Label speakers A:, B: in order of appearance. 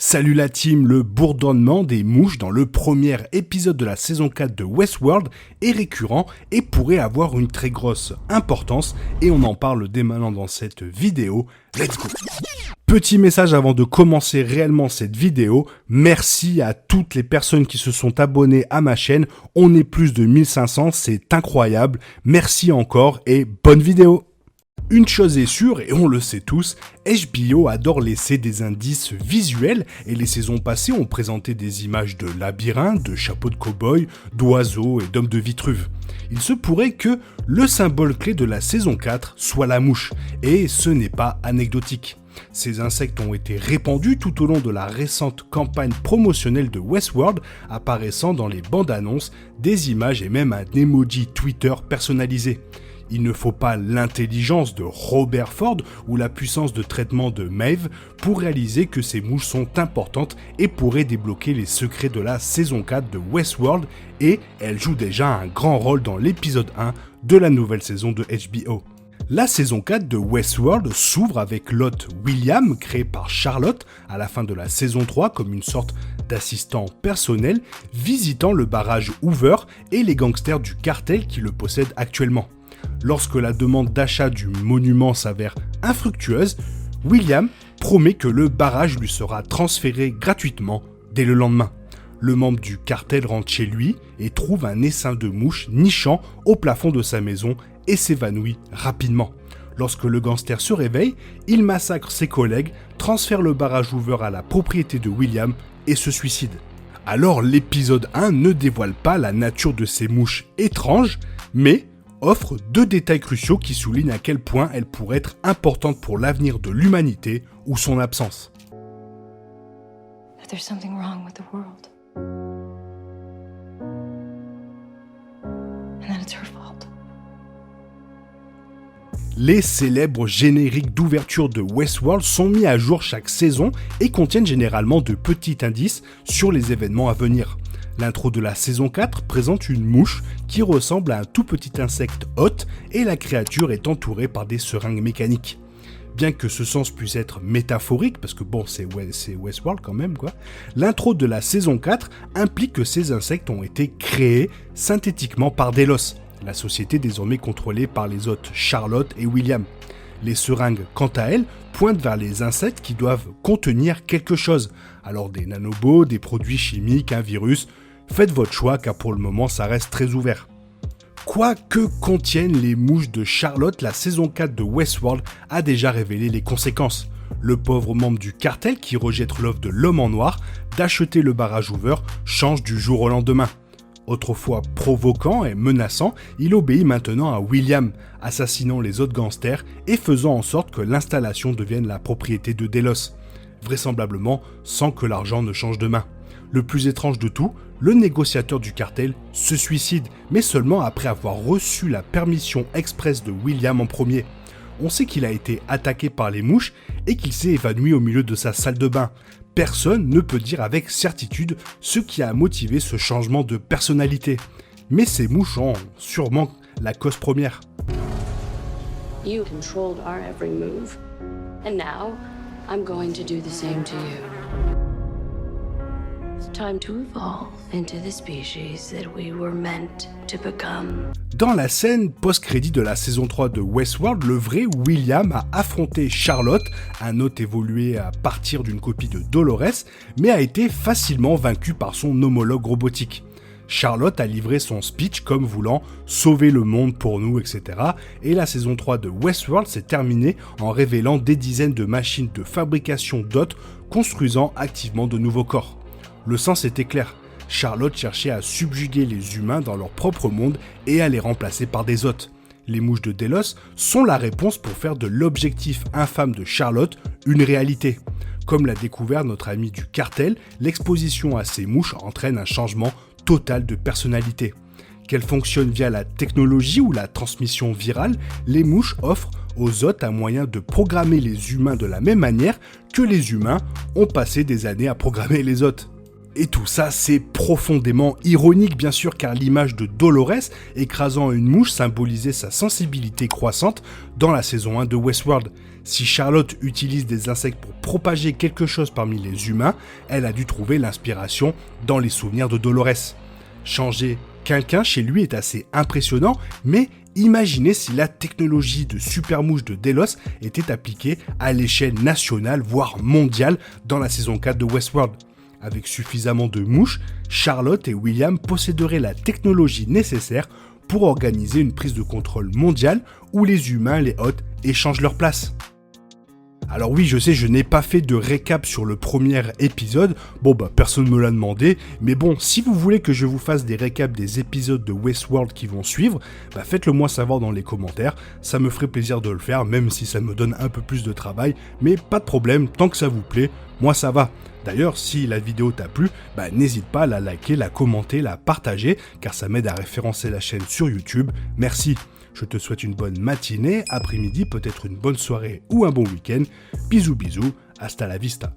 A: Salut la team, le bourdonnement des mouches dans le premier épisode de la saison 4 de Westworld est récurrent et pourrait avoir une très grosse importance et on en parle dès maintenant dans cette vidéo. Let's go! Petit message avant de commencer réellement cette vidéo, merci à toutes les personnes qui se sont abonnées à ma chaîne, on est plus de 1500, c'est incroyable, merci encore et bonne vidéo! Une chose est sûre, et on le sait tous, HBO adore laisser des indices visuels, et les saisons passées ont présenté des images de labyrinthes, de chapeaux de cow-boy, d'oiseaux et d'hommes de Vitruve. Il se pourrait que le symbole clé de la saison 4 soit la mouche, et ce n'est pas anecdotique. Ces insectes ont été répandus tout au long de la récente campagne promotionnelle de Westworld, apparaissant dans les bandes annonces, des images et même un emoji Twitter personnalisé. Il ne faut pas l'intelligence de Robert Ford ou la puissance de traitement de Maeve pour réaliser que ces mouches sont importantes et pourraient débloquer les secrets de la saison 4 de Westworld, et elles jouent déjà un grand rôle dans l'épisode 1 de la nouvelle saison de HBO. La saison 4 de Westworld s'ouvre avec l'hôte William, créé par Charlotte à la fin de la saison 3 comme une sorte d'assistant personnel, visitant le barrage Hoover et les gangsters du cartel qui le possèdent actuellement. Lorsque la demande d'achat du monument s'avère infructueuse, William promet que le barrage lui sera transféré gratuitement dès le lendemain. Le membre du cartel rentre chez lui et trouve un essaim de mouches nichant au plafond de sa maison et s'évanouit rapidement. Lorsque le gangster se réveille, il massacre ses collègues, transfère le barrage Hoover à la propriété de William et se suicide. Alors l'épisode 1 ne dévoile pas la nature de ces mouches étranges, mais offre deux détails cruciaux qui soulignent à quel point elles pourraient être importantes pour l'avenir de l'humanité ou son absence.
B: But there's something wrong with the world. And that it's her fault.
A: Les célèbres génériques d'ouverture de Westworld sont mis à jour chaque saison et contiennent généralement de petits indices sur les événements à venir. L'intro de la saison 4 présente une mouche qui ressemble à un tout petit insecte hôte et la créature est entourée par des seringues mécaniques. Bien que ce sens puisse être métaphorique, parce que bon, c'est Westworld quand même, quoi, l'intro de la saison 4 implique que ces insectes ont été créés synthétiquement par Delos, la société désormais contrôlée par les hôtes Charlotte et William. Les seringues, quant à elles, pointent vers les insectes qui doivent contenir quelque chose. Alors des nanobots, des produits chimiques, un virus, faites votre choix car pour le moment ça reste très ouvert. Quoi que contiennent les mouches de Charlotte, la saison 4 de Westworld a déjà révélé les conséquences. Le pauvre membre du cartel qui rejette l'offre de l'homme en noir d'acheter le barrage Hoover change du jour au lendemain. Autrefois provoquant et menaçant, il obéit maintenant à William, assassinant les autres gangsters et faisant en sorte que l'installation devienne la propriété de Delos, vraisemblablement sans que l'argent ne change de main. Le plus étrange de tout, le négociateur du cartel se suicide, mais seulement après avoir reçu la permission expresse de William en premier. On sait qu'il a été attaqué par les mouches et qu'il s'est évanoui au milieu de sa salle de bain. Personne ne peut dire avec certitude ce qui a motivé ce changement de personnalité. Mais ces mouches ont sûrement la cause première.
C: You controlled our every move, and now I'm going to do the same to you. It's time to evolve into the species that we were meant to become.
A: Dans la scène post-crédit de la saison 3 de Westworld, le vrai William a affronté Charlotte, un hôte évolué à partir d'une copie de Dolores, mais a été facilement vaincu par son homologue robotique. Charlotte a livré son speech comme voulant sauver le monde pour nous, etc. Et la saison 3 de Westworld s'est terminée en révélant des dizaines de machines de fabrication d'hôtes construisant activement de nouveaux corps. Le sens était clair. Charlotte cherchait à subjuguer les humains dans leur propre monde et à les remplacer par des hôtes. Les mouches de Delos sont la réponse pour faire de l'objectif infâme de Charlotte une réalité. Comme l'a découvert notre ami du cartel, l'exposition à ces mouches entraîne un changement total de personnalité. Qu'elles fonctionnent via la technologie ou la transmission virale, les mouches offrent aux hôtes un moyen de programmer les humains de la même manière que les humains ont passé des années à programmer les hôtes. Et tout ça, c'est profondément ironique bien sûr, car l'image de Dolores écrasant une mouche symbolisait sa sensibilité croissante dans la saison 1 de Westworld. Si Charlotte utilise des insectes pour propager quelque chose parmi les humains, elle a dû trouver l'inspiration dans les souvenirs de Dolores. Changer quelqu'un chez lui est assez impressionnant, mais imaginez si la technologie de supermouche de Delos était appliquée à l'échelle nationale, voire mondiale, dans la saison 4 de Westworld. Avec suffisamment de mouches, Charlotte et William posséderaient la technologie nécessaire pour organiser une prise de contrôle mondiale où les humains, les hôtes, échangent leur place. Alors oui, je sais, je n'ai pas fait de récap sur le premier épisode, personne me l'a demandé, mais bon, si vous voulez que je vous fasse des récaps des épisodes de Westworld qui vont suivre, faites-le moi savoir dans les commentaires, ça me ferait plaisir de le faire, même si ça me donne un peu plus de travail, mais pas de problème, tant que ça vous plaît, moi ça va. D'ailleurs, si la vidéo t'a plu, n'hésite pas à la liker, la commenter, la partager, car ça m'aide à référencer la chaîne sur YouTube, merci. Je te souhaite une bonne matinée, après-midi, peut-être une bonne soirée ou un bon week-end. Bisous bisous, hasta la vista.